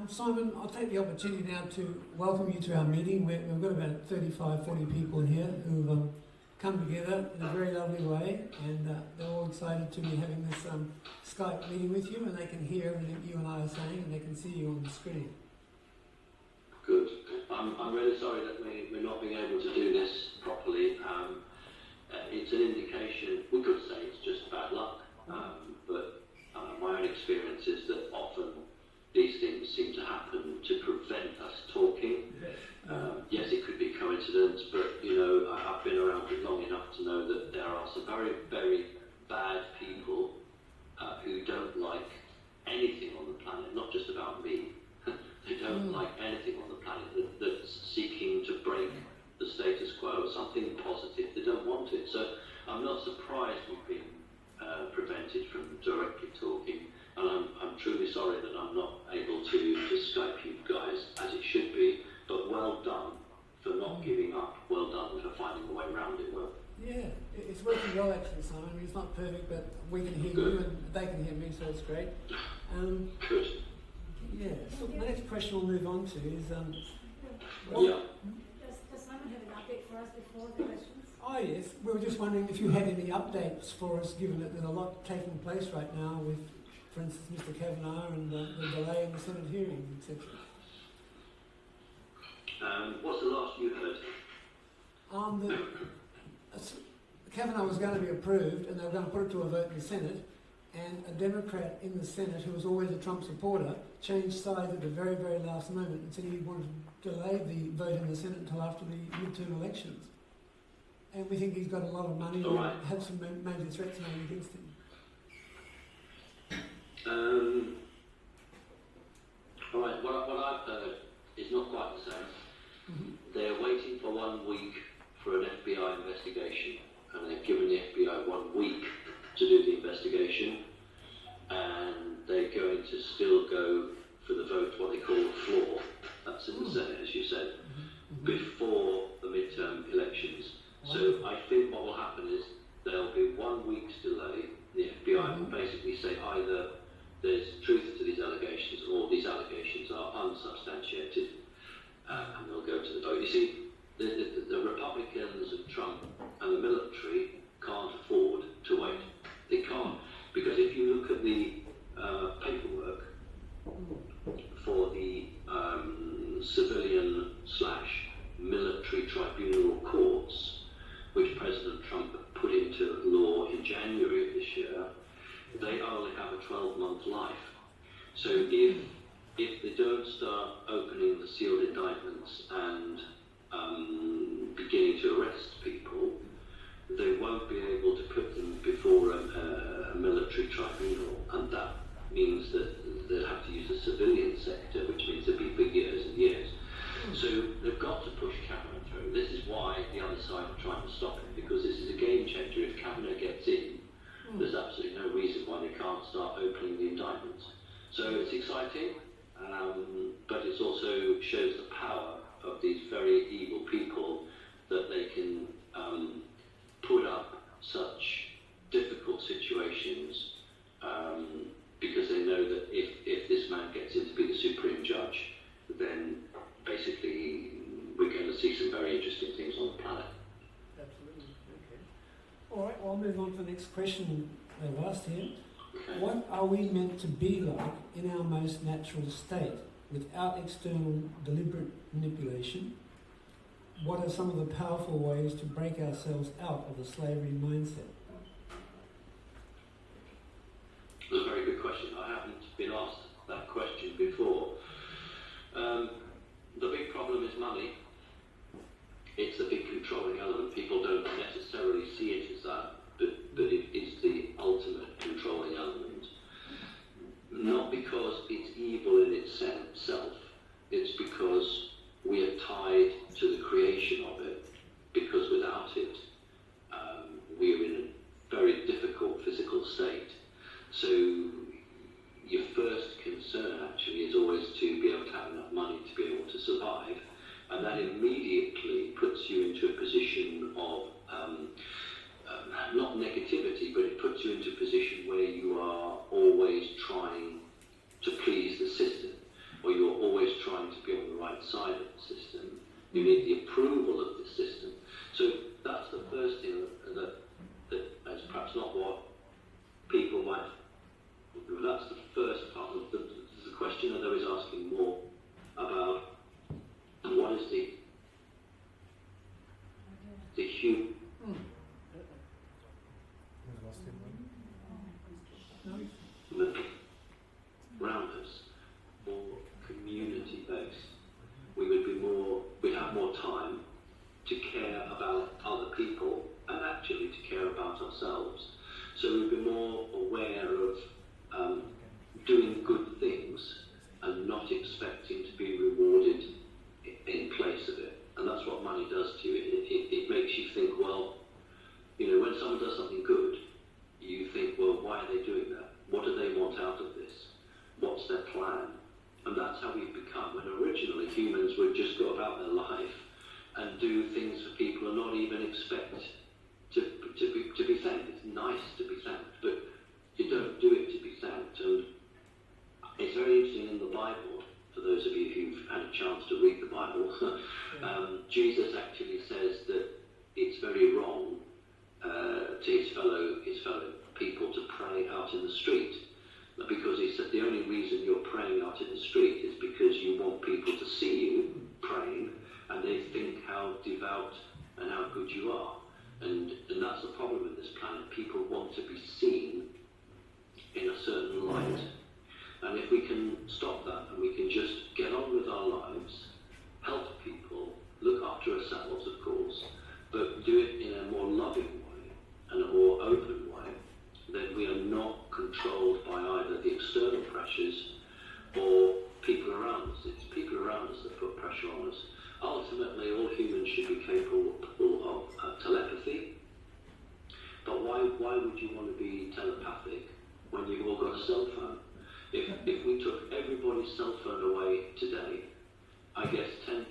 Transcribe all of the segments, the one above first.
Simon, I'll take the opportunity now to welcome you to our meeting. We've got about 35, 40 people here who've come together in a very lovely way, and they're all excited to be having this Skype meeting with you, and they can hear everything you and I are saying, and they can see you on the screen. Good. I'm really sorry that we're not being able to do this properly. It's an indication, we could say it's just bad luck, but my own experience is that often these things seem to happen to prevent us talking. Yes, it could be coincidence, but you know, I've been around it long enough to know that there are some very, very bad people who don't like anything on the planet, not just about me. They don't like anything on the planet that's seeking to break the status quo, something positive. They don't want it. So I'm not surprised we've been prevented from directly talking. And I'm truly sorry that I'm not able to Skype you guys as it should be, but well done for not giving up. Well done for finding a way around it. Well. Yeah, it's working well actually, Simon. I mean, it's not perfect, but we can hear Good. you and they can hear me, so it's great. Good. Yeah, so the next question we'll move on to is... Yeah. Does Simon have an update for us before the questions? Oh yes, we were just wondering if you had any updates for us, given that there's a lot taking place right now with, for instance, Mr Kavanagh and the delay in the Senate hearing, etc. What's the last you heard? Kavanagh was going to be approved and they were going to put it to a vote in the Senate, and a Democrat in the Senate who was always a Trump supporter changed sides at the very, very last moment and said he wanted to delay the vote in the Senate until after the midterm elections. And we think he's got a lot of money and had some major threats made against him. All right, what I've heard is not quite the same. Mm-hmm. They're waiting for 1 week for an FBI investigation, and they've given the FBI 1 week to do the investigation, and they're going to still go for the vote, what they call the floor, that's in the Senate, as you said, before the midterm elections. So I think what will happen is there'll be 1 week's delay. The FBI will basically say either there's truth to these allegations or these allegations are unsubstantiated, and they'll go to the vote. You see, the Republicans and Trump and the military can't afford to wait. They can't, because if you look at the paperwork for the civilian/military tribunal courts, which President Trump put into law in January of this year, they only have a 12-month life. So if they don't start opening the sealed indictments and beginning to arrest people, they won't be able to put them before a military tribunal, and that means that they'll have to use the civilian sector, which means there'll be big years and years. So they've got to push Kavanaugh through. This is why the other side are trying to stop it, because this is a game changer. If Kavanaugh gets in, there's absolutely no reason why they can't start opening the indictments. So it's exciting, but it also shows the power of these very evil people, that they can put up such difficult situations because they know that if this man gets in to be the supreme judge, then basically we're going to see some very interesting things on the planet. Absolutely. Okay. All right, well, I'll move on to the next question they've asked here. Okay. What are we meant to be like in our most natural state, without external deliberate manipulation? What are some of the powerful ways to break ourselves out of the slavery mindset? That's a very good question. I haven't been asked that question before. The big problem is money. It's a big controlling element. People don't necessarily see it as that, but it is the ultimate controlling element. Not because it's evil in itself, it's because we are tied to the creation of it, because without it, we are in a very difficult physical state. So your first concern actually is always to be able to have enough money to be able to survive, and that immediately puts you into a position of You need the approval of this system. So that's the first thing that is perhaps not what people might. That's the first part of the question, though, is asking more about what is the human around us, more community based. We'd have more time to care about other people and actually to care about ourselves. So we'd be more aware of doing good things and not expecting to be rewarded in place of it. And that's what money does to you. It makes you think, well, when someone does something good, you think, well, why are they doing that? What do they want out of this? What's their plan? And that's how we've become. When originally humans would just go about their life and do things for people and not even expect to be thanked. It's nice to be thanked, but you don't do it to be thanked. And it's very interesting in the Bible, for those of you who've had a chance to read the Bible, Jesus actually says that it's very wrong to his fellow people to pray out in the street. Because he said the only reason you're praying out in the street is because you want people to see you praying and they think how devout and how good you are. And that's the problem with this planet. People want to be seen in a certain light. And if we can stop that and we can just get on with our lives, help people, look after ourselves, of course, but do it in a more loving way and a more open way, then we are not controlled by either the external pressures or people around us. It's people around us that put pressure on us. Ultimately, all humans should be capable of telepathy. But why would you want to be telepathic when you've all got a cell phone? If we took everybody's cell phone away today, I guess 10%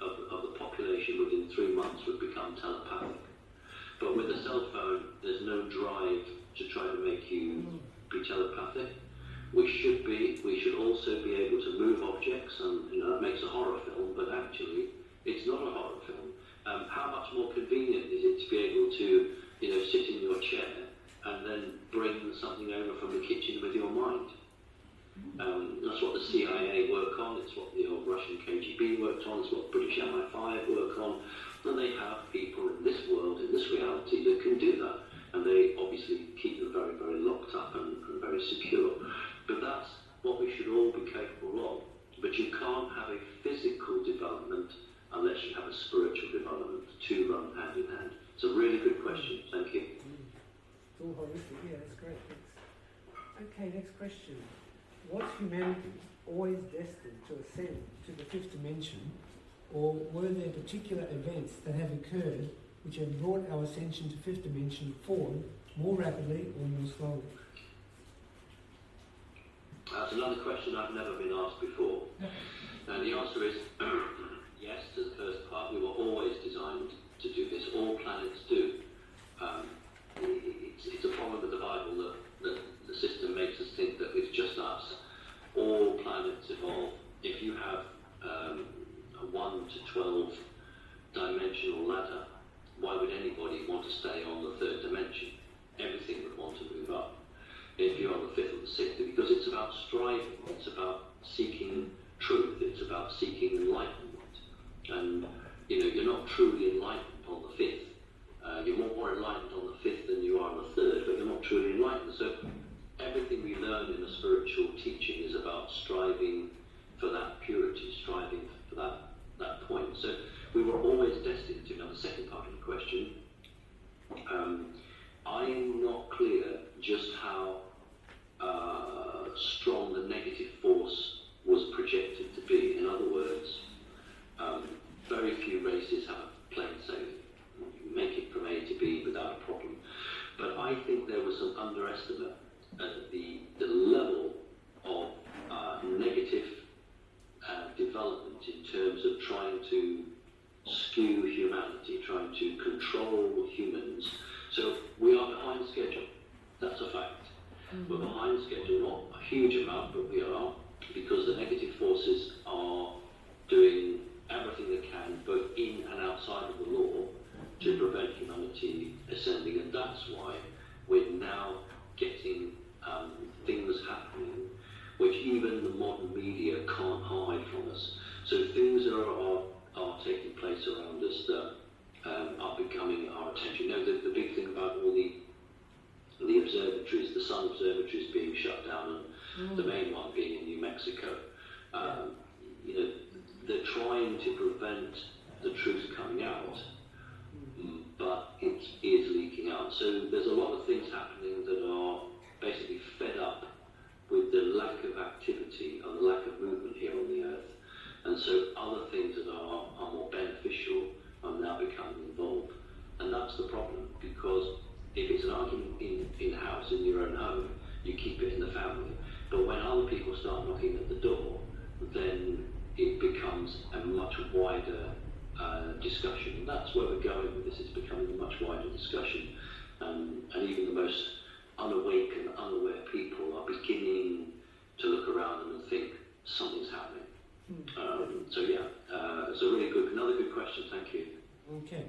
of the population within 3 months would become telepathic. But with a cell phone, there's no drive to try to make you be telepathic. We should also be able to move objects, and that makes a horror film, but actually it's not a horror film. How much more convenient is it to be able to sit in your chair and then bring something over from the kitchen with your mind? That's what the CIA work on, it's what the old Russian KGB worked on, it's what British MI5 work on, and they have people in this world, in this reality, that can do that. And they obviously keep them very, very locked up and very secure. But that's what we should all be capable of. But you can't have a physical development unless you have a spiritual development. The two run hand in hand. It's a really good question. Thank you. It's all holistic. Yeah, that's great. Thanks. Okay, next question. Was humanity always destined to ascend to the fifth dimension, or were there particular events that have occurred which have brought our ascension to fifth dimension forward more rapidly or more slowly? That's another question I've never been asked before. And the answer is yes to the first part. We were always designed to do this. All planets do. It's a problem with the Bible that the system makes us think that it's just us. All planets evolve. If you have a 1 to 12 dimensional ladder, why would anybody want to stay on the third dimension? Everything would want to move up. If you're on the fifth or the sixth, because it's about striving, it's about seeking truth, it's about seeking enlightenment. And you're not truly enlightened on the fifth. You're more enlightened on the fifth than you are on the third, but you're not truly enlightened. So everything we learn in the spiritual teaching is about striving for that purity, striving for that point. So we were always destined to. Now the second part of the question, I'm not clear just how strong the negative force was projected to be. In other words, very few races have plain sailing. You make it from A to B without a problem. But I think there was some underestimate at the level of negative development in terms of trying to skew humanity, trying to control humans. So we are behind schedule. That's a fact. We're behind schedule, not a huge amount, but we are, because the negative forces are doing everything they can You know, they're trying to prevent the truth coming out, but it is leaking out. So there's a lot of things happening that are basically fed up with the lack of activity and the lack of movement here on the earth. And so other things that are more beneficial are now becoming involved. And that's the problem, because if it's an argument in-house, in your own home, you keep it in the family. But when other people start knocking at the door, then it becomes a much wider discussion. And that's where we're going with this. It's becoming a much wider discussion. And even the most unawake and unaware people are beginning to look around them and think something's happening. So really good, another good question, thank you. Okay.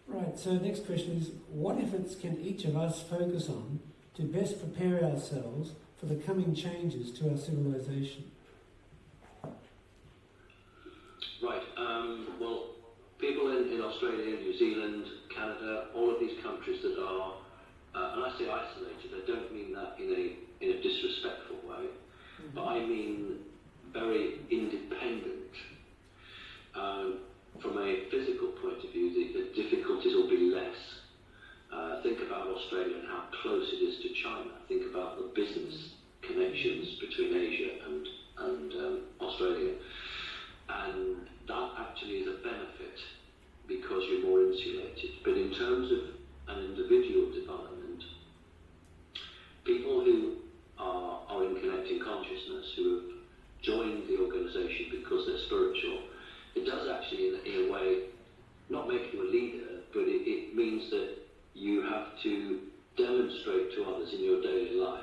Right, so next question is, what efforts can each of us focus on to best prepare ourselves for the coming changes to our civilization? Right, well, people in Australia, New Zealand, Canada, all of these countries that are, and I say isolated, I don't mean that in a disrespectful way, but I mean very independent. From a physical point of view, the difficulties will be less. Think about Australia and how close it is to China. Think about the business connections between Asia and Australia. And that actually is a benefit because you're more insulated. But in terms of an individual development, people who are in connecting consciousness, who have joined the organisation because they're spiritual, it does actually, in a way, not make you a leader, but it means that you have to demonstrate to others in your daily life,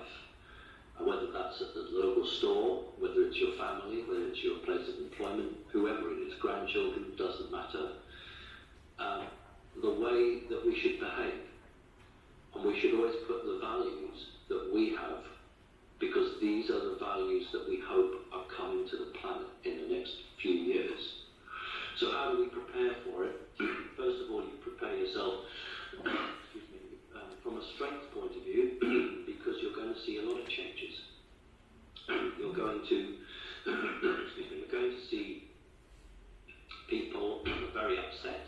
whether that's at the local store, whether it's your family, whether it's your place of employment, whoever it is, grandchildren, doesn't matter, the way that we should behave. And we should always put the values that we have, because these are the values that we hope are coming to the planet in the next few years. So how do we prepare for it? First of all, you prepare yourself from a strength point of view, because you're going to see a lot of changes. You're going to you're going to see people very upset,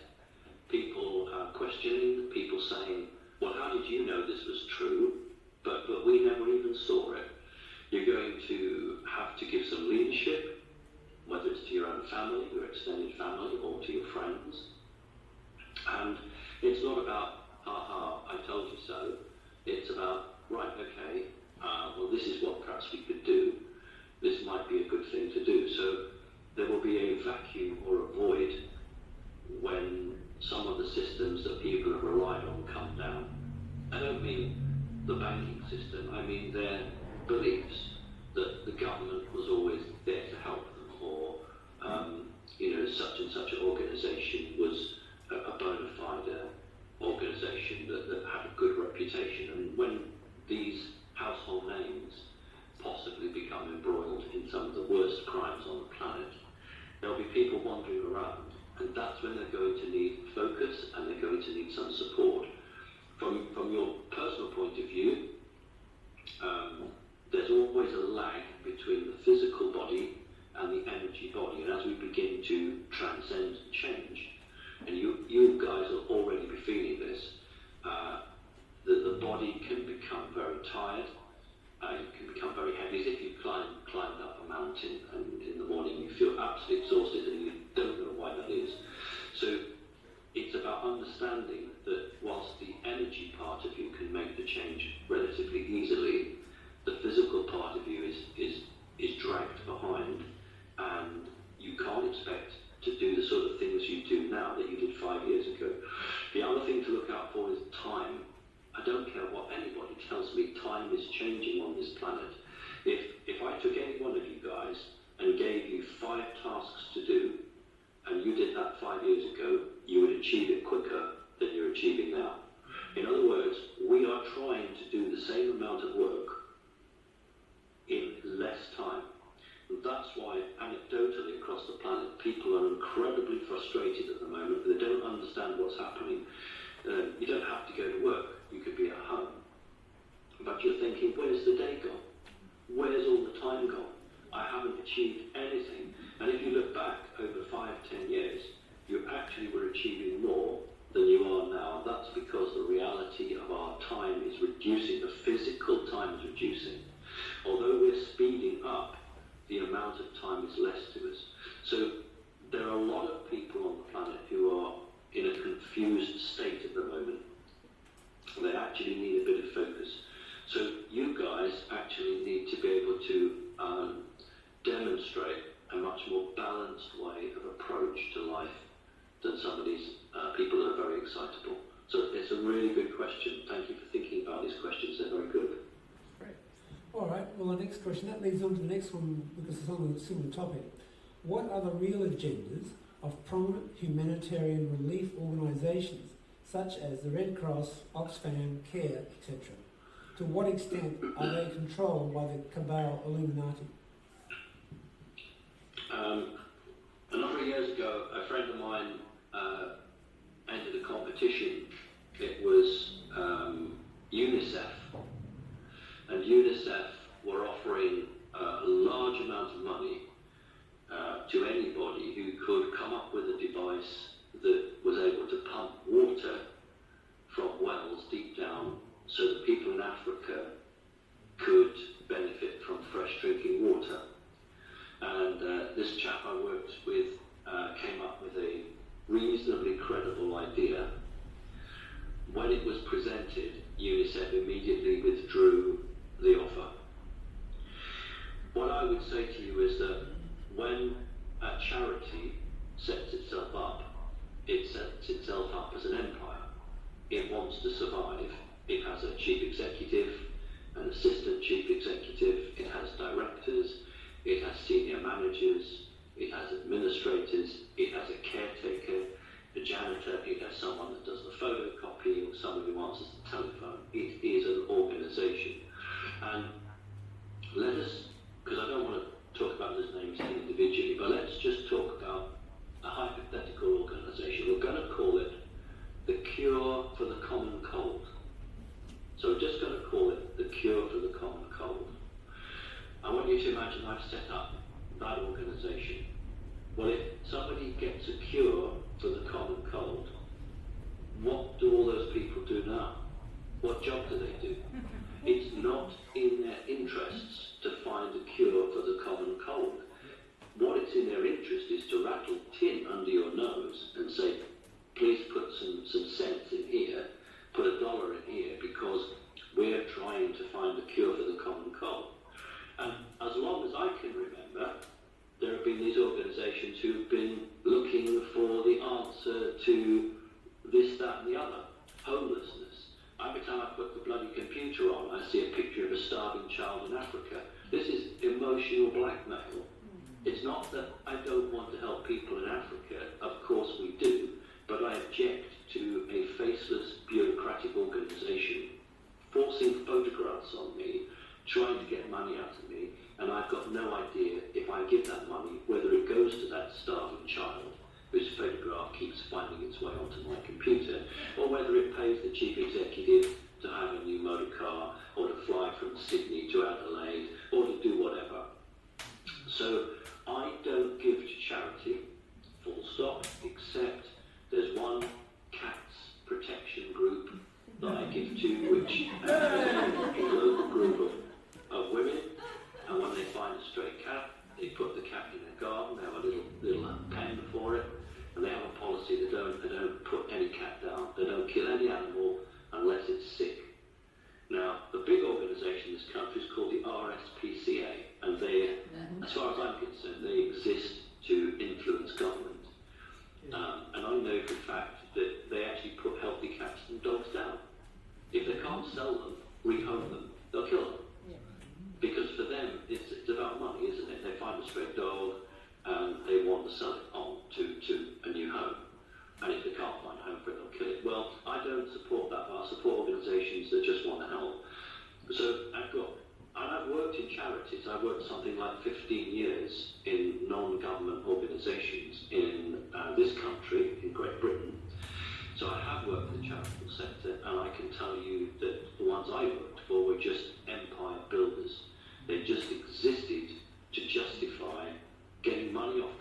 people questioning, people saying, well, how did you know this was true? But we never even saw it. You're going to have to give some leadership, whether it's to your own family, your extended family, or to your friends. And it's not about, I told you so. It's about, right, okay, well, this is what perhaps we could do. This might be a good thing to do. So there will be a vacuum or a void when some of the systems that people have relied on come down. I don't mean the banking system, I mean their beliefs that the government was always there to help them, or such and such an organisation was a bona fide organisation that had a good reputation. And when these household names possibly become embroiled in some of the worst crimes on the planet, there'll be people wandering around, and that's when they're going to need focus and they're going to need some support. From your personal point of view, there's always a lag between the physical body and the energy body, and as we begin to transcend change, and you guys will already be feeling this, that the body can become very tired, it can become very heavy, as if you've climbed up a mountain and in the morning you feel absolutely exhausted and you don't know why that is. So it's about understanding that whilst the energy part of you can make the change relatively easily, the physical part of you is dragged behind, and you can't expect to do the sort of things you do now that you did 5 years ago. The other thing to look out for is time. I don't care what anybody tells me, time is changing on this planet. If I took any one of you guys and gave you 5 tasks to do, and you did that 5 years ago, you would achieve it quicker than you're achieving now. In other words, we are trying to do the same amount of work in less time. And that's why, anecdotally across the planet, people are incredibly frustrated at the moment. They don't understand what's happening. You don't have to go to work. You could be at home. But you're thinking, where's the day gone? Where's all the time gone? I haven't achieved anything. And if you look back over 5-10 years, you actually were achieving more than you are now. And that's because the reality of our time is reducing, the physical time is reducing. Although we're speeding up, the amount of time is less to us. So there are a lot of people on the planet who are in a confused state at the moment. They actually need a bit of focus. So you guys actually need to be able to demonstrate a much more balanced way of approach to life than some of these people that are very excitable. So it's a really good question. Thank you for thinking about these questions. They're very good. Great. All right, well, the next question, that leads on to the next one because it's on a similar topic. What are the real agendas of prominent humanitarian relief organisations such as the Red Cross, Oxfam, CARE, etc.? To what extent are they controlled by the cabal Illuminati? A number of years ago, a friend of mine entered a competition. It was UNICEF, and UNICEF were offering a large amount of money to anybody who could come up with a device that was able to pump water from wells deep down so that people in Africa could benefit from fresh drinking water. And this chap I worked with came up with a reasonably credible idea. When it was presented, UNICEF immediately withdrew the offer. What I would say to you is that when a charity sets itself up, it sets itself up as an empire. It wants to survive. It has a chief executive, an assistant chief executive, it has directors, it has senior managers, it has administrators, it has a caretaker, a janitor, it has someone that does the photocopying, someone who answers the telephone. It is an organisation. And let us, because I don't want to talk about those names individually, but let's just talk about a hypothetical organisation. We're going to call it the Cure for the Common Cold. So we're just going to call it the Cure for the Common Cold. I want you to imagine I've set up that organisation. Well, if somebody gets a cure for the common cold, what do all those people do now? What job do they do? It's not in their interests to find a cure for the common cold. What it's in their interest is to rattle tin under your nose and say, please put some cents in here, put $1 in here, because we're trying to find a cure for the common cold. And as long as I can remember, there have been these organisations who've been looking for the answer to this, that and the other. Homelessness. Every time I put the bloody computer on, I see a picture of a starving child in Africa. This is emotional blackmail. It's not that I don't want to help people in Africa, of course we do, but I object to a faceless bureaucratic organisation forcing photographs on me, trying to get money out of me, and I've got no idea if I give that money, whether it goes to that starving child whose photograph keeps finding its way onto my computer, or whether it pays the chief executive to have a new motor car, or to fly from Sydney to Adelaide, or to do whatever. So I don't give to charity, full stop, except there's one cats protection group that I give to, which is a local group of women, and when they find a stray cat, they put the cat in their garden, they have a little pen for it, and they have a policy they don't put any cat down, they don't kill any animal unless it's sick. Now, the big organisation in this country is called the RSPCA, and they, as far as I'm concerned, they exist to influence government. And I know for a fact that they actually put healthy cats and dogs down. If they can't sell them, rehome them, they'll kill them. Because for them, it's about money, isn't it? They find a stray dog and they want to sell it on to a new home. And if they can't find a home for it, they'll kill it. Well, I don't support that, but I support organisations that just want to help. So I've worked in charities. I've worked something like 15 years in non-government organisations in this country, in Great Britain. So I have worked in the charitable sector, and I can tell you that the ones I worked for were just empire builders. They just existed to justify getting money off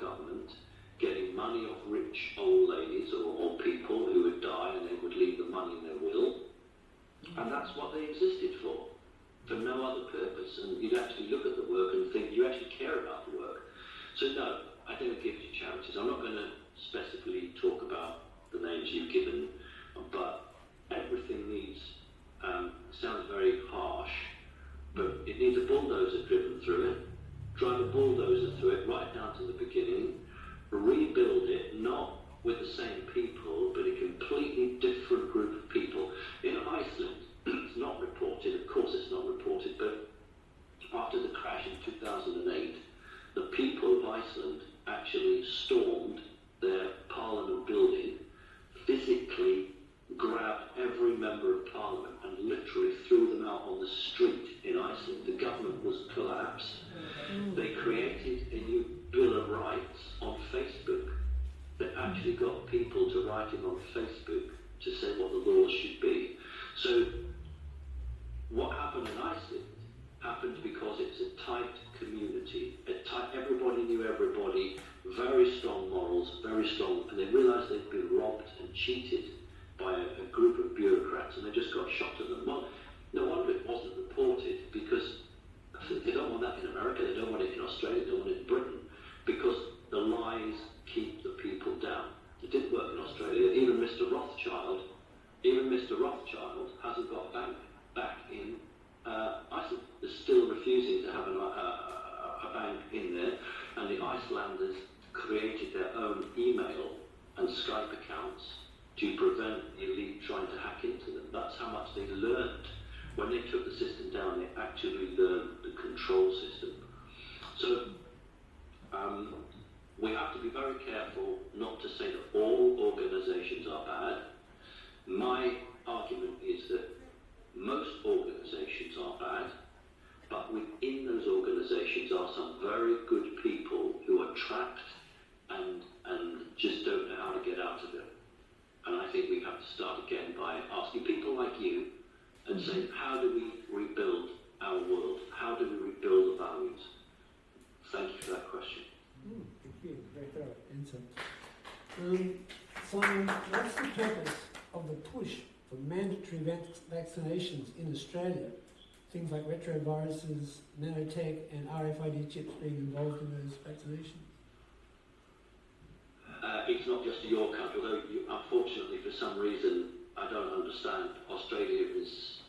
you'd actually look at the work and think you actually care about the work. So no, I don't give to charities. I'm not going to specifically talk about the names you've given, but everything needs, sounds very harsh, but it needs a bulldozer driven through it. Drive a bulldozer through it right down to the beginning, rebuild it, not with the same people, but a completely different group of people. In Iceland, it's not reported, of course it's not reported, but after the crash in 2008, the people of Iceland actually stormed their parliament building, physically grabbed every member of parliament and literally threw them out on the street in Iceland. The government was collapsed. They created a new Bill of Rights on Facebook that actually got people to writing on Facebook to say what the laws should be. So what happened in Iceland happened because it's a tight community. Everybody knew everybody, very strong morals, very strong, and they realised they'd been robbed and cheated by a group of bureaucrats, and they just got shot at them. Well, no wonder it wasn't reported, because they don't want that in America, they don't want it in Australia, they don't want it in Britain, because the lies keep the people down. It didn't work in Australia. Even Mr. Rothschild hasn't got a bank back in Iceland. They're still refusing to have a bank in there, and the Icelanders created their own email and Skype accounts to prevent the elite trying to hack into them. That's how much they learned. When they took the system down, they actually learned the control system. So we have to be very careful not to say that all organisations are bad. My argument is that most organisations are bad, but within those organisations are some very good people who are trapped and just don't know how to get out of it. And I think we have to start again by asking people like you and saying, how do we rebuild our world? How do we rebuild the values? Thank you for that question. Thank you. Very thorough answer. Simon, what's the purpose of the push for mandatory vaccinations in Australia? Things like retroviruses, nanotech, and RFID chips being involved in those vaccinations. It's not just your country, although unfortunately for some reason I don't understand, Australia is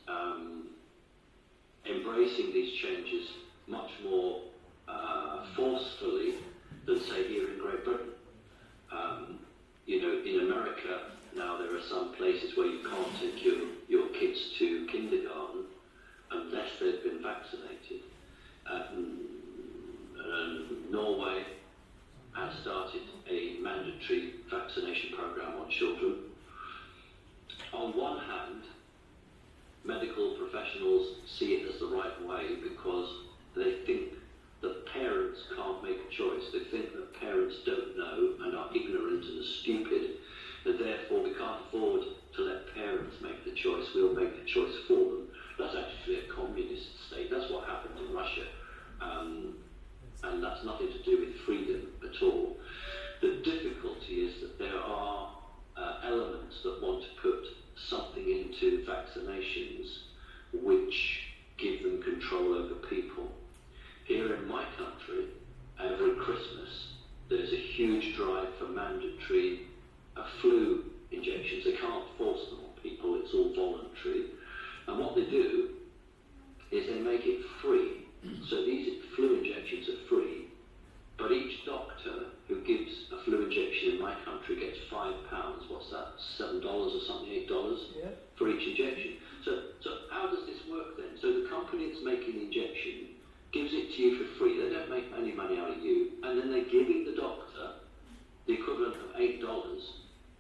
embracing these changes much more forcefully than say here in Great Britain. In America now there are some places where you can't take your kids to kindergarten unless they've been vaccinated. Norway has started a mandatory vaccination program on children. On one hand, medical professionals see it as the right way because they think that parents can't make a choice. They think that parents don't know and are ignorant and are stupid, and therefore we can't afford to let parents make the choice. We'll make the choice for them. That's actually a communist state. That's what happened in Russia. And that's nothing to do with freedom at all. The difficulty is that there are elements that want to put something into vaccinations which give them control over people. Here in my country, every Christmas, there's a huge drive for mandatory flu injections. They can't force them on people, it's all voluntary. And what they do is they make it free. So these flu injections are free, but each doctor who gives a flu injection in my country gets £5. What's that? $7 or something? $8 for each injection. So how does this work then? So the company that's making the injection gives it to you for free. They don't make any money out of you, and then they're giving the doctor the equivalent of $8.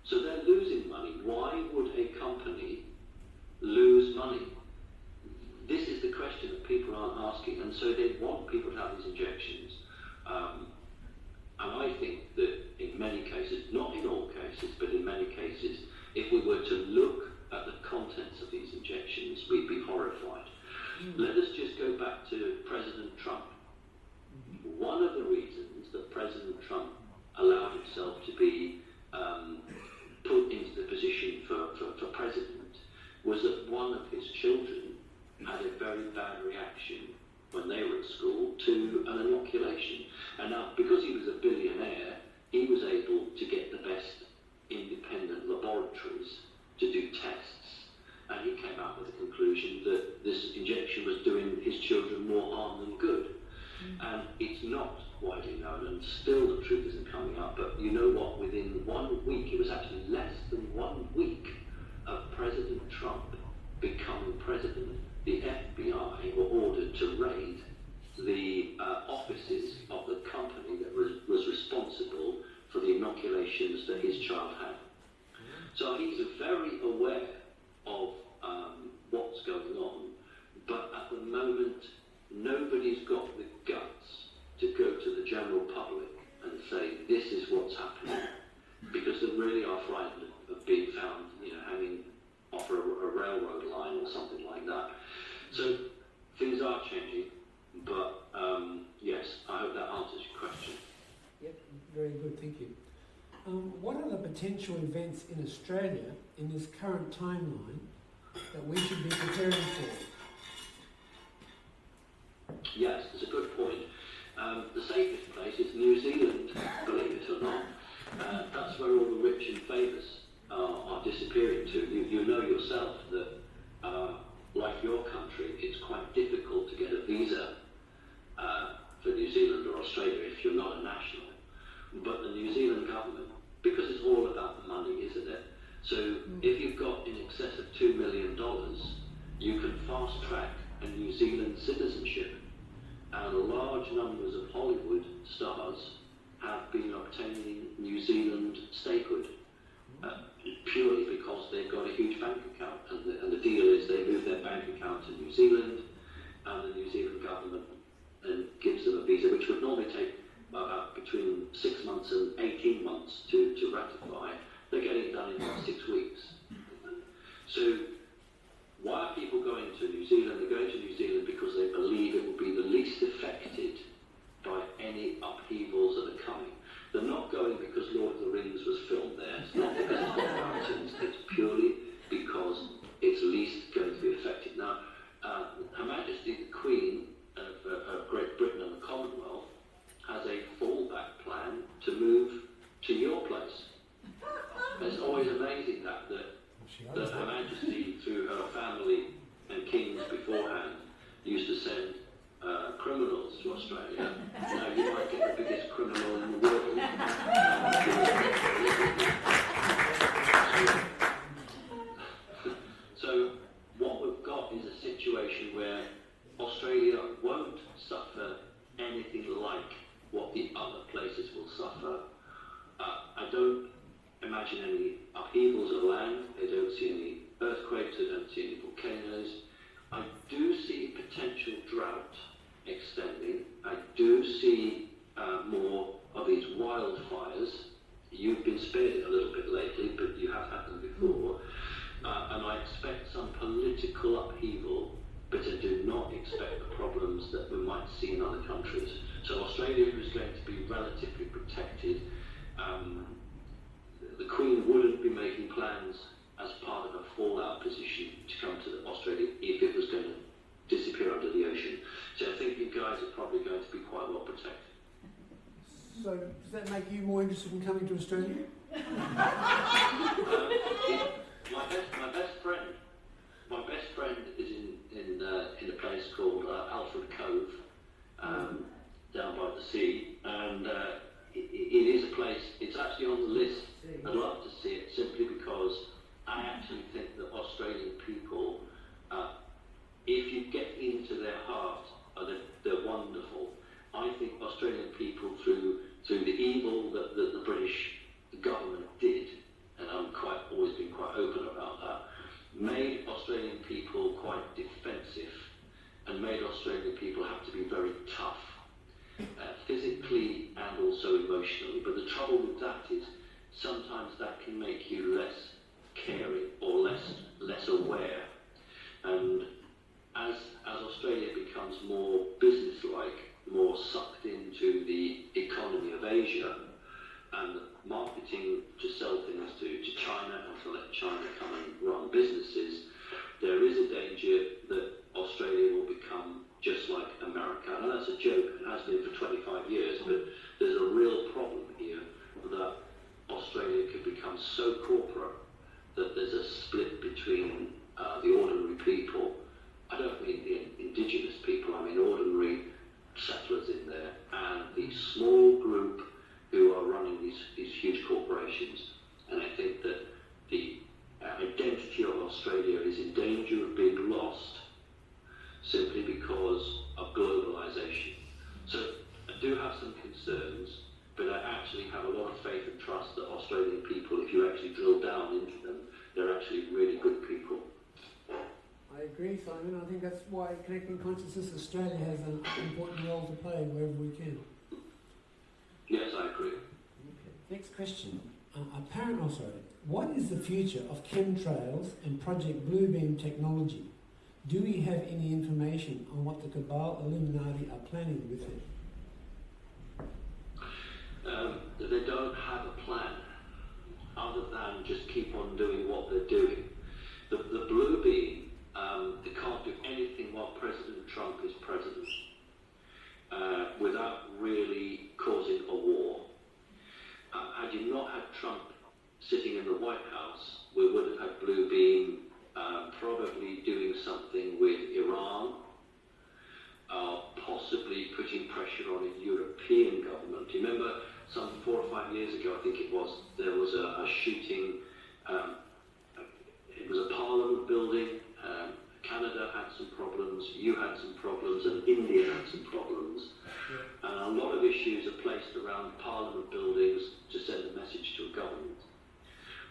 So they're losing money. Why would a company lose money? This is the question that people aren't asking, and so they want people to have these injections. And I think that in many cases, not in all cases, but in many cases, if we were to look at the contents of these injections, we'd be horrified. Let us just go back to President Trump. One of the reasons that President Trump allowed himself to be put into the position for president was that one of his children had a very bad reaction when they were truth isn't coming up, but you know what? Within 1 week, it was actually less than 1 week of President Trump becoming president, the FBI were ordered to raid the offices of the company that was responsible for the inoculations that his child had. So he's very aware of what's going on, but at the moment, nobody's got the guts to go to the general public and say, this is what's happening, because they really are frightened of being found, hanging off a railroad line or something like that. So things are changing, but yes, I hope that answers your question. Yep, very good, thank you. What are the potential events in Australia in this current timeline that we should be preparing for? Yes, it's a good point. The safest place is New Zealand, believe it or not. That's where all the rich and famous are disappearing to. You know yourself that, like your country, it's quite difficult to get a visa for New Zealand or Australia if you're not a national. But the New Zealand government, because it's all about the money, isn't it? So if you've got in excess of $2 million, you can fast track a New Zealand citizenship. And large numbers of Hollywood stars have been obtaining New Zealand statehood purely because they've got a huge bank account. And the deal is they move their bank account to New Zealand, and the New Zealand government then gives them a visa, which would normally take about between 6 months and 18 months to ratify. They're getting it done in about 6 weeks. So why are people going to New Zealand? They're going to New Zealand because they believe it will be the least affected by any upheavals that are coming. They're not going because Lord of the Rings was filmed there. It's not because it's got mountains. It's purely because it's least going to be affected. Now, Her Majesty the Queen of Great Britain and the Commonwealth has a fallback plan to move to your place. It's always amazing that Her Majesty, through her family and kings beforehand, used to send criminals to Australia. Now you might get the biggest criminal in the world. So what we've got is a situation where Australia won't suffer anything like what the other places will suffer. I don't imagine any upheavals of land. I don't see any earthquakes. I don't see any volcanoes. I do see potential drought extending. I do see more of these wildfires. You've been spared it a little bit lately, but you have had them before. And I expect some political upheaval, but I do not expect the problems that we might see in other countries. So Australia is going to be relatively protected. The Queen wouldn't be making plans as part of a fallout position to come to Australia if it was going to disappear under the ocean. So I think you guys are probably going to be quite well protected. So does that make you more interested in coming to Australia? My best friend is in a place called Alfred Cove, down by the sea, and it is a place. It's actually on the list. I'd love to see it simply because I actually think that Australian people, if you get into their heart, they're wonderful. I think Australian people, through the evil that the British government did, and I've always been quite open about that, made Australian people quite defensive and made Australian people have to be very tough, physically and also emotionally. But the trouble with that is sometimes that can make you less caring or less aware. And as Australia becomes more businesslike, more sucked into the economy of Asia and marketing to sell things to China and to let China come and run businesses, there is a danger that Australia will become just like America. And that's a joke, it has been for 25 years, but there's a real problem here that Australia could become so corporate that there's a split between the ordinary people. I don't mean the indigenous people, I mean ordinary settlers in there, and the small group who actually have a lot of faith and trust that Australian people, if you actually drill down into them, they're actually really good people. I agree, Simon. I think that's why Connecting Consciousness Australia has an important role to play wherever we can. Yes, I agree. Okay. Next question. What is the future of chemtrails and Project Bluebeam technology? Do we have any information on what the Cabal Illuminati are planning with it? They don't have a plan other than just keep on doing what they're doing. The Bluebeam, they can't do anything while President Trump is president without really causing a war. Had you not had Trump sitting in the White House, we would have had Bluebeam probably doing something with Iran, possibly putting pressure on a European government. Do you remember some 4 or 5 years ago, I think it was, there was a shooting, it was a parliament building, Canada had some problems, you had some problems, and India had some problems. And a lot of issues are placed around parliament buildings to send a message to a government.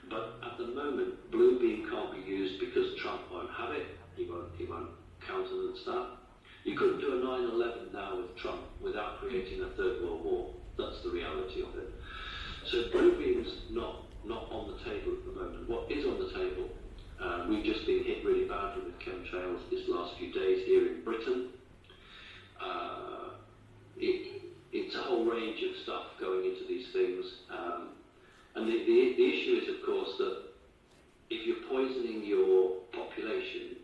But at the moment, Bluebeam can't be used because Trump won't have it. He won't countenance that. You couldn't do a 9/11 now with Trump without creating a third world war. That's the reality of it. So Bluebeam's not on the table at the moment. What is on the table? We've just been hit really badly with chemtrails this last few days here in Britain. It's a whole range of stuff going into these things. And the issue is, of course, that if you're poisoning your population,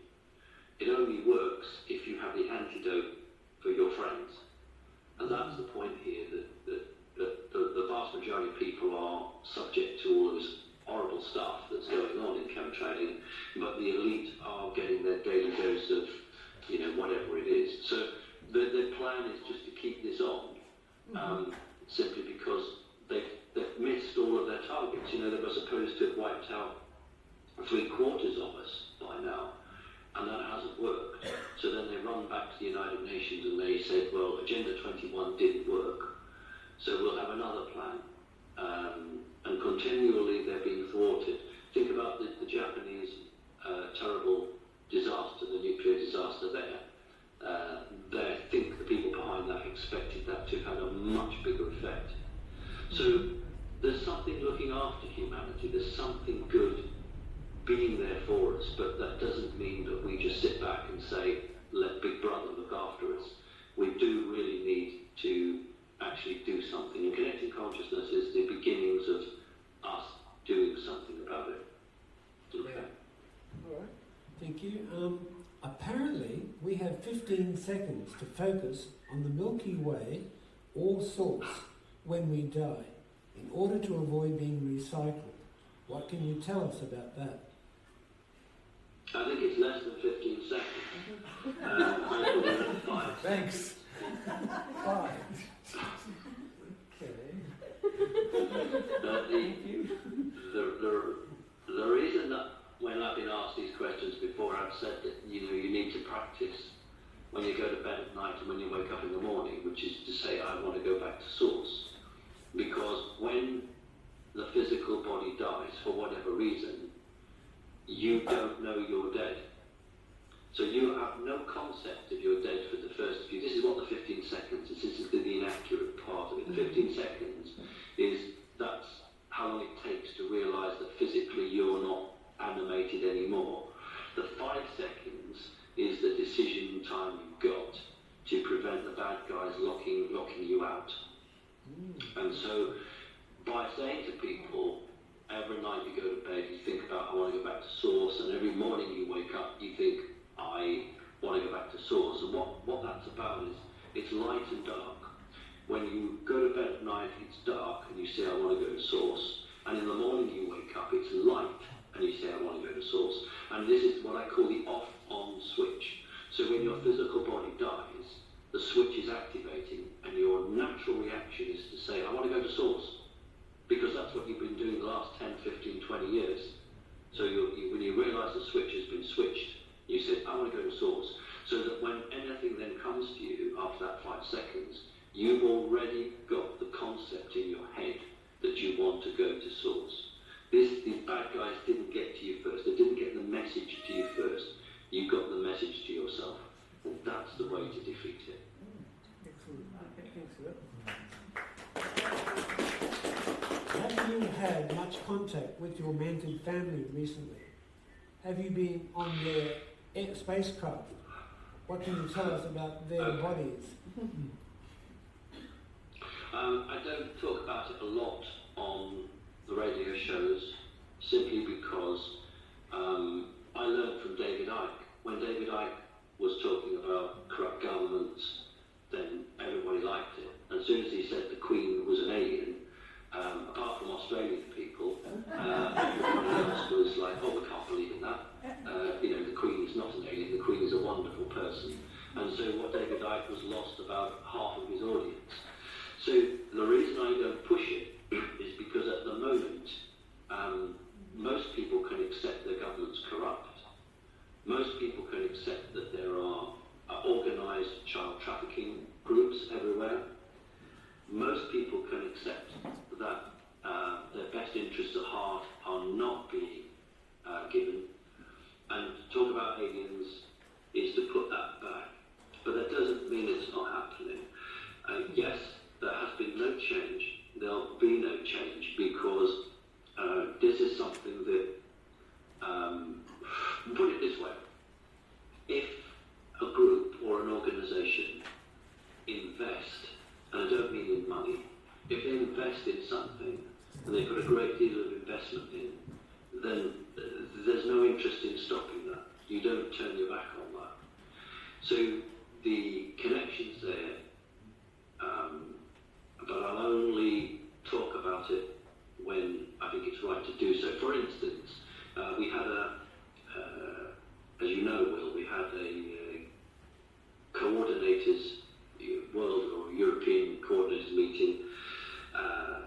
it only works if you have the antidote for your friends. And that's the point here, that the vast majority of people are subject to all of this horrible stuff that's going on in chemtrailing, but the elite are getting their daily dose of, whatever it is. So the plan is just to keep this on, simply because they've missed all of their targets. They were supposed to have wiped out 3/4 of us by now, and that hasn't worked. So then they run back to the United Nations and they said, well, Agenda 21 didn't work, so we'll have another plan. And continually they're being thwarted. Think about the Japanese terrible disaster, the nuclear disaster there. I think the people behind that expected that to have had a much bigger effect. So there's something looking after humanity, there's something good being there for us, but that doesn't mean that we just sit back and say, let Big Brother look after us. We do really need to actually do something, and Connecting Consciousness is the beginnings of us doing something about it. Okay. Yeah. All right. Thank you. Apparently, we have 15 seconds to focus on the Milky Way or source when we die, in order to avoid being recycled. What can you tell us about that? I think it's less than 15 seconds. 5. Thanks. 5. The reason that when I've been asked these questions before, I've said that you need to practice when you go to bed at night and when you wake up in the morning, which is to say, I want to go back to source. Because when the physical body dies, for whatever reason, you don't know you're dead. So you have no concept of you're dead for the first few. This is what the 15 seconds is. This is the inaccurate part of it. The 15 seconds that's how long it takes to realise that physically you're not animated anymore. The 5 seconds is the decision time you've got to prevent the bad guys locking you out. And so by saying to people, every night you go to bed, you think about, I want to go back to source, and every morning you wake up, you think, I want to go back to source. And what that's about is, it's light and dark. When you go to bed at night, it's dark, and you say, I want to go to source. And in the morning you wake up, it's light, and you say, I want to go to source. And this is what I call the off-on switch. So when your physical body dies, the switch is activating, and your natural reaction is to say, I want to go to source. Because that's what you've been doing the last 10, 15, 20 years. So when you realise the switch has been switched, you say, I want to go to source. So that when anything then comes to you after that 5 seconds, you've already got the concept in your head want to go to source. These bad guys didn't get to you first. They didn't get the message to you first. You got the message to yourself. And that's the way to defeat it. Excellent. Thanks for that. Have you had much contact with your mentored family recently? Have you been on their spacecraft? What can you tell us about their bodies? I don't talk about it a lot on the radio shows, simply because I learned from David Icke. When David Icke was talking about corrupt governments, then everybody liked it. And as soon as he said the Queen was an alien, apart from Australian people, everyone else was like, oh, we can't believe in that. The Queen is not an alien, the Queen is a wonderful person. And so what David Icke was lost about half of his audience. So the reason I don't push it is because at the moment, most people can accept their government's corrupt. Most people can accept that there are organised child trafficking groups everywhere. Most people can accept that their best interests at heart are not being given. And to talk about aliens is to put that back. But that doesn't mean it's not happening. Yes, there has been no change. There'll be no change because this is something that, put it this way, if a group or an organisation invest, and I don't mean in money, if they invest in something and they put a great deal of investment in, then there's no interest in stopping that. You don't turn your back on that. So the connection's there, but I'll only talk about it when I think it's right to do so. For instance, we had as you know, Will, we had a coordinators, world or European coordinators meeting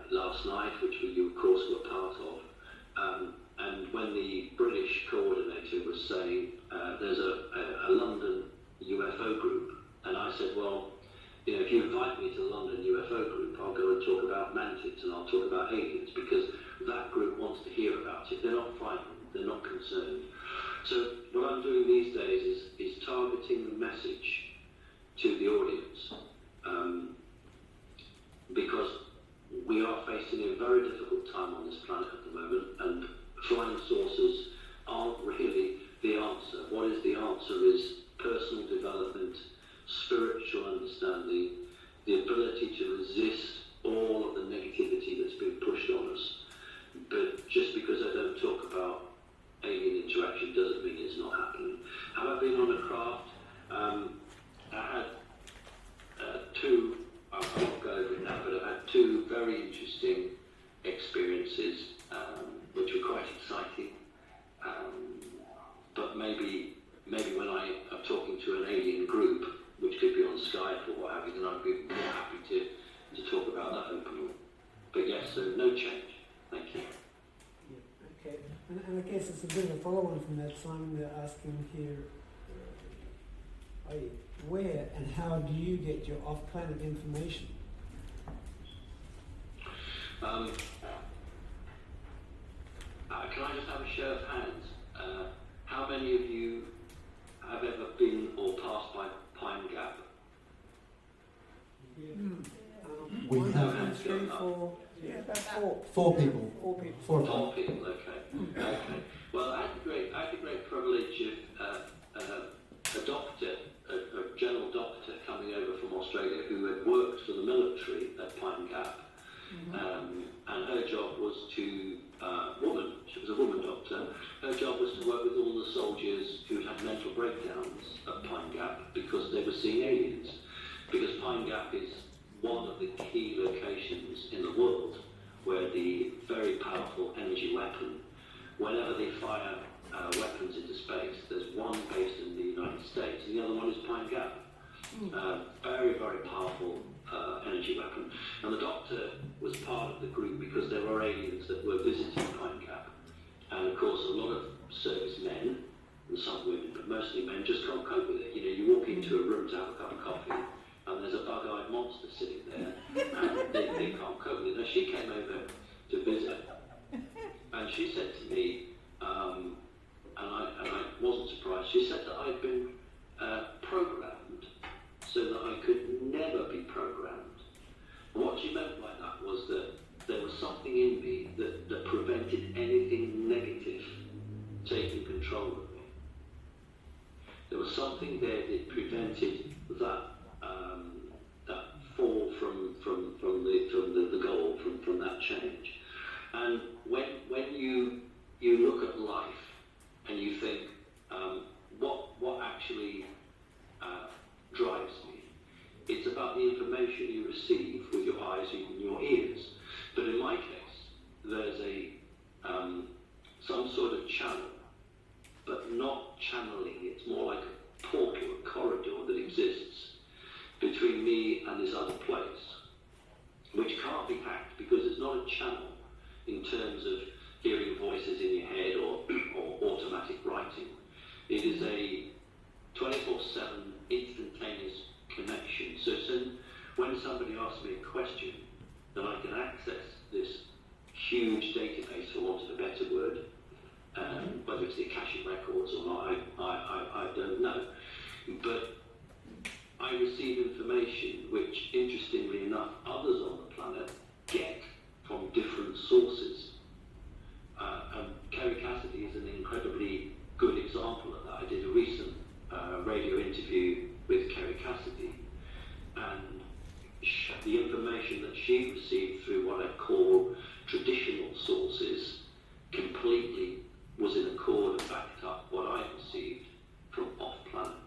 last night, which you of course were part of. And when the British coordinator was saying there's a London UFO group, and I said, well, if you invite me to the London UFO group, I'll go and talk about mantids and I'll talk about aliens, because that group wants to hear about it. They're not frightened, they're not concerned. So what I'm doing these days is targeting the message to the audience, because we are facing a very difficult time on this planet at the moment, and flying saucers aren't really the answer. What is the answer is personal development, spiritual understanding, the ability to resist all of the negativity that's been pushed on us. But just because I don't talk about alien interaction doesn't mean it's not happening. Have I been on a craft? I had two, I won't go over it now, but I had two very interesting experiences, which were quite exciting. But maybe when I am talking to an alien group, which could be on Skype or what have you, then I'd be more happy to talk about that openly. But yes, so no change. Thank you. Yeah, okay. And I guess it's a bit of a follow-on from that, Simon. They're asking here, where and how do you get your off-planet information? Can I just have a show of hands? How many of you have ever been or passed by Pine Gap? Yeah. We One, have. two, three, four. Yeah, about four people. Four people. Four Four people. people, okay. Well, I had the great privilege of a doctor, a general doctor coming over from Australia who had worked for the military at Pine Gap. And her job was to, she was a woman doctor, her job was to work with all the soldiers who had mental breakdowns at Pine Gap because they were seeing aliens. Because Pine Gap is one of the key locations in the world where the very powerful energy weapon, whenever they fire weapons into space, there's one based in the United States and the other one is Pine Gap. Very, very powerful energy weapon. And the doctor was part of the group because there were aliens that were visiting Pine Gap. And of course, a lot of servicemen, and some women, but mostly men, just can't cope with it. You walk into a room to have a cup of coffee, and there's a bug-eyed monster sitting there, and they can't cope with it. Now, she came over to visit and she said to me, and I wasn't surprised. She said that I'd been programmed so that I could never be programmed. And what she meant by that was that there was something in me that prevented anything negative taking control of me. There was something there that prevented that that fall from the goal, from that change. And when you look at life and you think, what actually drives me? It's about the information you receive with your eyes and your ears. But in my case, there's some sort of channel, but not channeling. It's more like a portal, a corridor that exists between me and this other place, which can't be hacked because it's not a channel in terms of hearing voices in your head or automatic writing. It is a 24/7 instantaneous connection. So when somebody asks me a question, then I can access this huge database, for want of a better word, whether it's the Akashic Records or not, I don't know. But I receive information which, interestingly enough, others on the planet get from different sources. And Kerry Cassidy is an incredibly good example of that. I did a recent radio interview with Kerry Cassidy, and the information that she received through what I call traditional sources completely was in accord and backed up what I received from off-planet.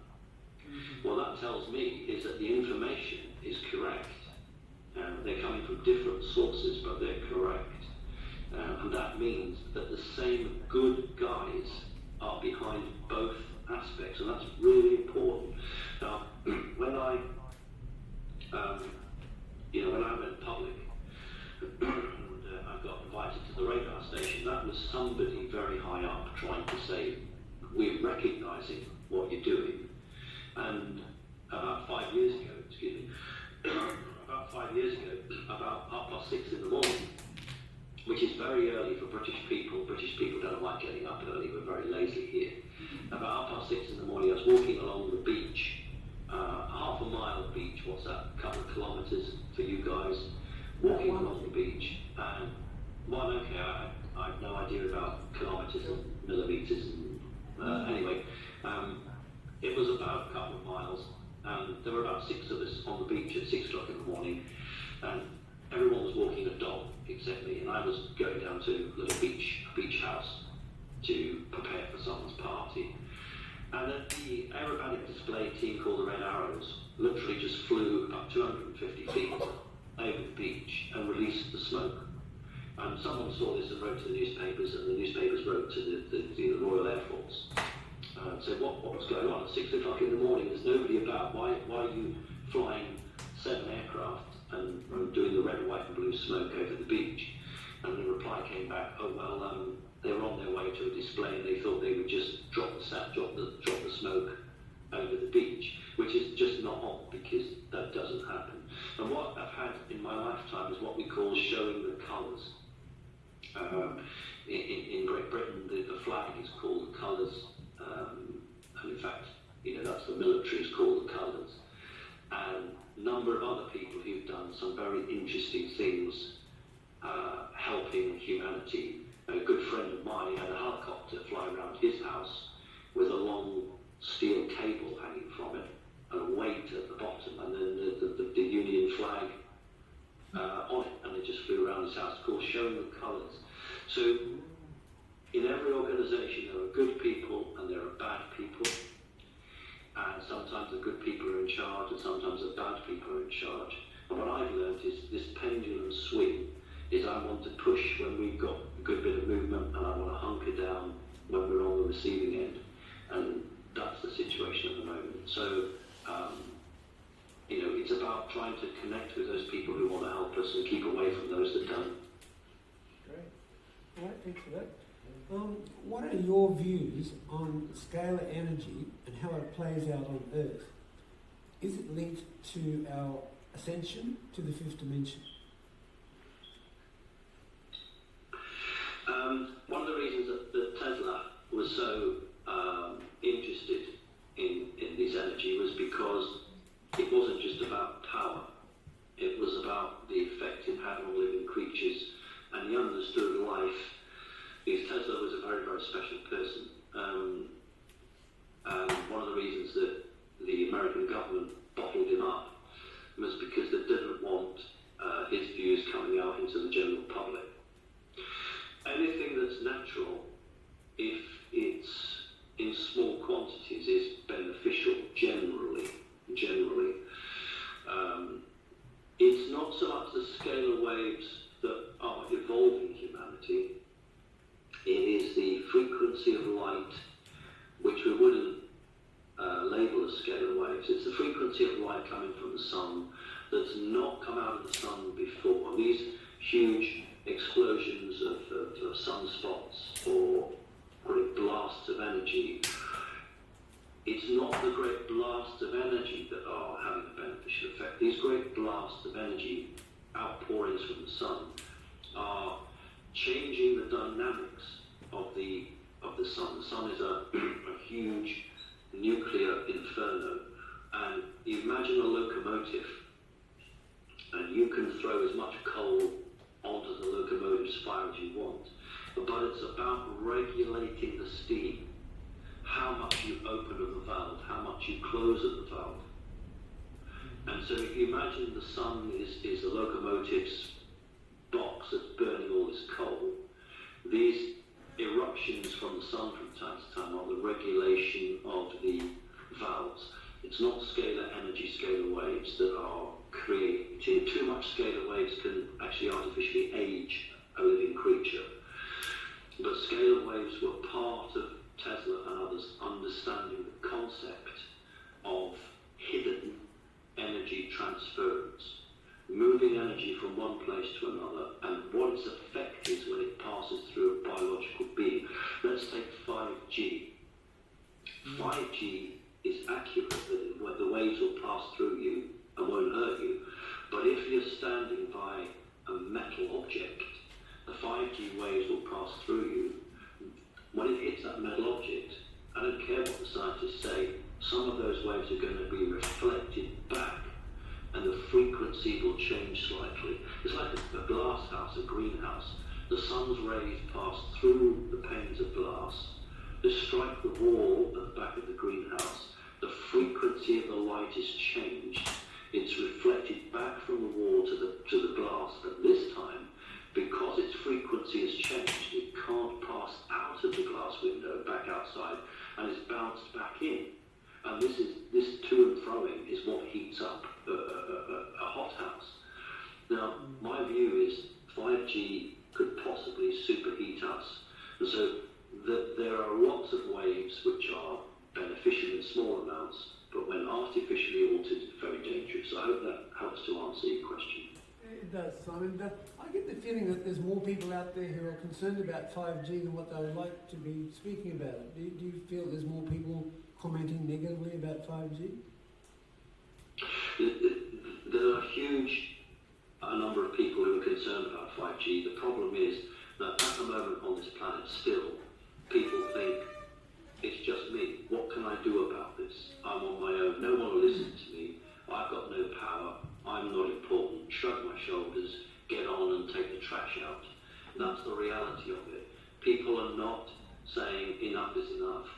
What that tells me is that the information is correct. They're coming from different sources, but they're correct. And that means that the same good guys are behind both aspects, and that's really important. Now, when I went public, and I got invited to the radar station, that was somebody very high up trying to say, we're recognising what you're doing. And about 5 years ago, about 6:30 in the morning, which is very early for British people. British people don't like getting up early, we're very lazy here. About 6:30 in the morning, I was walking along the beach, half a mile of beach, what's that, a couple of kilometres for you guys, walking along the beach. And, I have no idea about kilometres and millimetres. Anyway, it was about a couple of miles, and there were about 6 of us on the beach at 6 o'clock in the morning, and everyone was walking a dog except me, and I was going down to a little beach house to prepare for someone's party. And then the aerobatic display team called the Red Arrows literally just flew about 250 feet over the beach and released the smoke. And someone saw this and wrote to the newspapers, and the newspapers wrote to the Royal Air Force. So what was going on at 6 o'clock in the morning? There's nobody about. Why are you flying 7 aircraft and doing the red, white and blue smoke over the beach? And the reply came back, they were on their way to a display and they thought they would just drop the smoke over the beach, which is just not on, because that doesn't happen. And what I've had in my lifetime is what we call showing the colours. In Great Britain, the flag is called the colours, and in fact, that's the military is called the colours. And a number of other people who've done some very interesting things helping humanity. A good friend of mine had a helicopter fly around his house with a long steel cable hanging from it and a weight at the bottom, and then the Union flag on it, and it just flew around his house. It's called showing the colours. So in every organisation there are good people and there are bad people, and sometimes the good people are in charge and sometimes the bad people are in charge. And what I've learned is this pendulum swing is I want to push when we've got a good bit of movement, and I want to hunker down when we're on the receiving end. And that's the situation at the moment. So, it's about trying to connect with those people who want to help us and keep away from those that don't. Great. All right, thanks for that. What are your views on scalar energy and how it plays out on Earth? Is it linked to our ascension to the 5th dimension? One gravity. It is the frequency of light, which we wouldn't label as scalar waves. It's the frequency of light coming from the sun that's not come out of the sun before. These huge explosions of sunspots or great blasts of energy, it's not the great blasts of energy that are having a beneficial effect. These great blasts of energy, outpourings from the sun, are changing the dynamics of the sun. The sun is a huge nuclear inferno, and you imagine a locomotive, and you can throw as much coal onto the locomotive's fire as you want, but it's about regulating the steam, how much you open of the valve, how much you close of the valve. And so if you imagine the sun is the locomotive's box that's burning all this coal, these eruptions from the sun from time to time are the regulation of the valves. It's not scalar energy, scalar waves that are creating. Too much scalar waves can actually artificially age a living creature. But scalar waves were part of Tesla and others understanding the concept of hidden energy transference, moving energy from one place to another, and what its effect is when it passes through a biological being. Let's take 5G. 5G is accurate that the waves will pass through you and won't hurt you, but if you're standing by a metal object, the 5G waves will pass through you. When it hits that metal object, I don't care what the scientists say, some of those waves are going to be reflected back, and the frequency will change slightly. It's like a glass house, a greenhouse. The sun's rays pass through the panes of glass, they strike the wall at the back of the greenhouse. The frequency of the light is changed. It's reflected back from the wall to the glass, but this time, because its frequency has changed, it can't pass out of the glass window back outside, and it's bounced back in. And this to and froing is what heats up a hothouse. Now, my view is 5G could possibly superheat us, and so there are lots of waves which are beneficial in small amounts, but when artificially altered, very dangerous. I hope that helps to answer your question. It does, Simon. I get the feeling that there's more people out there who are concerned about 5G than what they would like to be speaking about it. Do you feel there's more people commenting negatively about 5G? There are a number of people who are concerned about 5G. The problem is that at the moment on this planet still, people think, it's just me. What can I do about this? I'm on my own. No one will listen to me. I've got no power. I'm not important. Shrug my shoulders, get on and take the trash out. That's the reality of it. People are not saying enough is enough.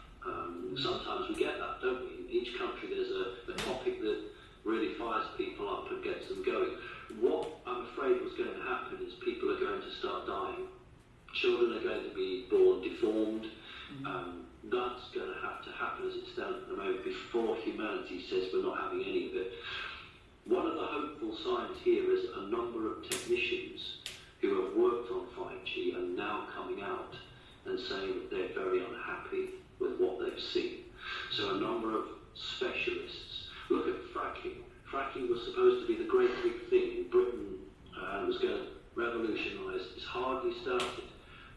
Sometimes we get that, don't we? In each country there's a topic that really fires people up and gets them going. What I'm afraid was going to happen is people are going to start dying. Children are going to be born deformed. That's going to have to happen as it stands at the moment before humanity says we're not having any of it. One of the hopeful signs here is a number of technicians who have worked on 5G are now coming out and saying that they're very unhappy with what they've seen. So a number of specialists. Look at fracking. Fracking was supposed to be the great big thing in Britain and was going to revolutionise. It's hardly started.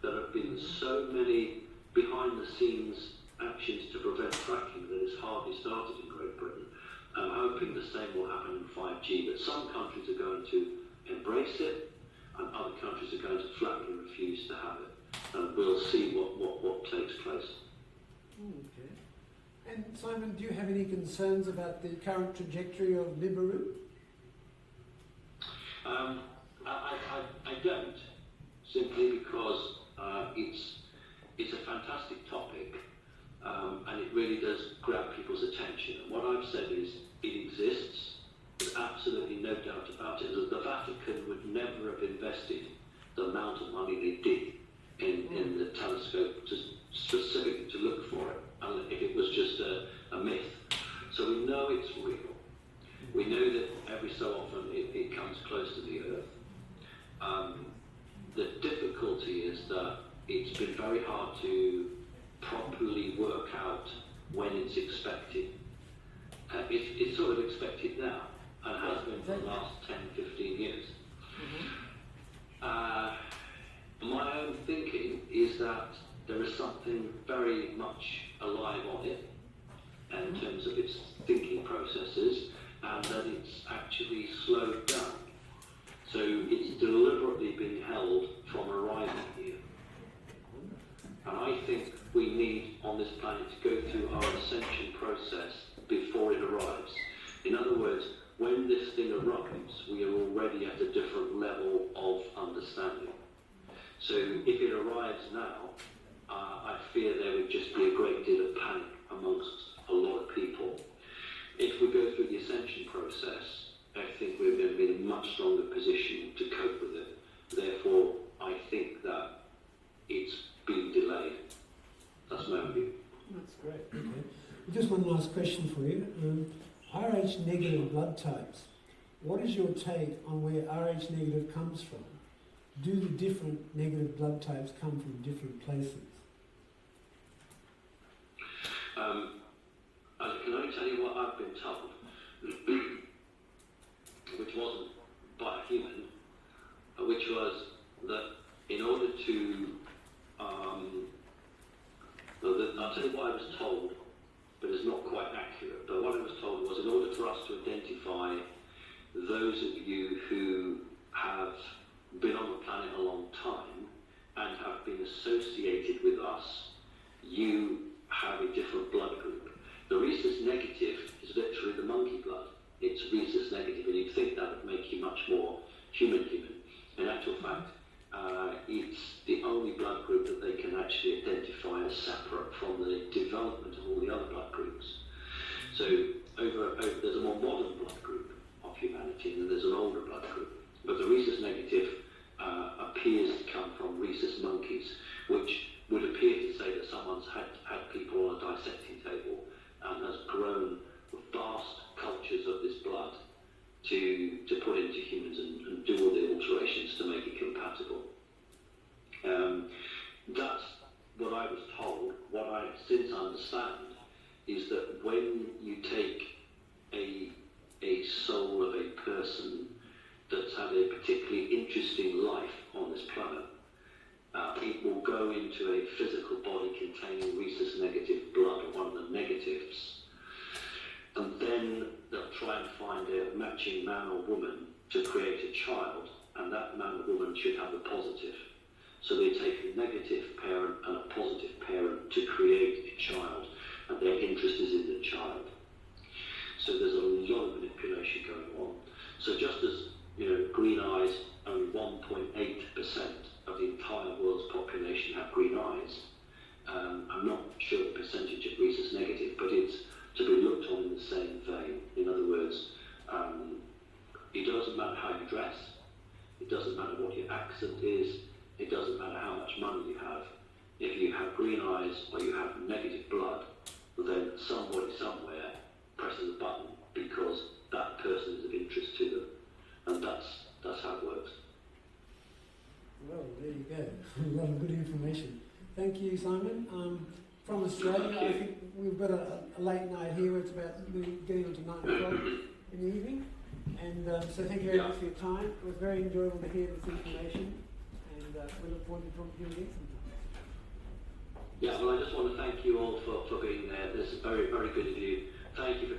There have been so many behind-the-scenes actions to prevent fracking that it's hardly started in Great Britain. I'm hoping the same will happen in 5G, that some countries are going to embrace it and other countries are going to flatly refuse to have it. And we'll see what takes place. Okay. And Simon, do you have any concerns about the current trajectory of Nibiru? I don't, simply because it's a fantastic topic, and it really does grab people's attention. And what I've said is, it exists. There's absolutely no doubt about it. The Vatican would never have invested the amount of money they did in the telescope specifically to look for it, and if it was just a myth. So we know it's real. We know that every so often it comes close to the Earth. The difficulty is that it's been very hard to properly work out when it's expected. It's sort of expected now, and has been for the last 10, 15 years. My own thinking is that there is something very much alive on it in terms of its thinking processes, and that it's actually slowed down. So it's deliberately being held from arriving here. And I think we need on this planet to go through our ascension process before it arrives. In other words, when this thing arrives, we are already at a different level of understanding. So if it arrives now, I fear there would just be a great deal of panic amongst a lot of people. If we go through the ascension process, I think we're going to be in a much stronger position to cope with it. Therefore, I think that it's been delayed. That's my view. That's great. Okay. Just one last question for you. Rh negative blood types. What is your take on where Rh negative comes from? Do the different negative blood types come from different places? I can only tell you what I've been told, which wasn't by a human, which was that in order to, I'll tell you what I was told, but it's not quite accurate. But what I was told was in order for us to identify those of you who have been on the planet a long time and have been associated with us, you have a different blood group. The rhesus negative is literally the monkey blood. It's rhesus negative, and you'd think that would make you much more human. In actual fact, it's the only blood group that they can actually identify as separate from the development of all the other blood groups. So there's a more modern blood group of humanity, and then there's an older blood group. But the rhesus negative appears to come from rhesus monkeys, which would appear to say that someone's had people on a dissecting table and has grown vast cultures of this blood to put into humans and do all the alterations to make it compatible. That's what I was told. What I since understand is that when you take a soul of a person that's had a particularly interesting life on this planet, it will go into a physical body containing rhesus negative blood, or one of the negatives, and then they'll try and find a matching man or woman to create a child, and that man or woman should have a positive. So they take a negative parent and a positive parent to create a child, and their interest is in the child. So there's a lot of manipulation going on. So just as green eyes, only 1.8% of the entire world's population have green eyes. I'm not sure the percentage of rhesus negative, but it's to be looked on in the same vein. In other words, it doesn't matter how you dress, it doesn't matter what your accent is, it doesn't matter how much money you have. If you have green eyes or you have negative blood, then somebody somewhere presses a button because that person is of interest to them. And that's how it works. Well, there you go. A lot of good information. Thank you, Simon. From Australia, I think we've got a late night here. It's about getting on to 9 o'clock in the evening. And so thank you very much for your time. It was very enjoyable to hear this information. And we look forward to talking to you again sometime. Yeah, well, I just want to thank you all for being there. This is very, very good of you. Thank you for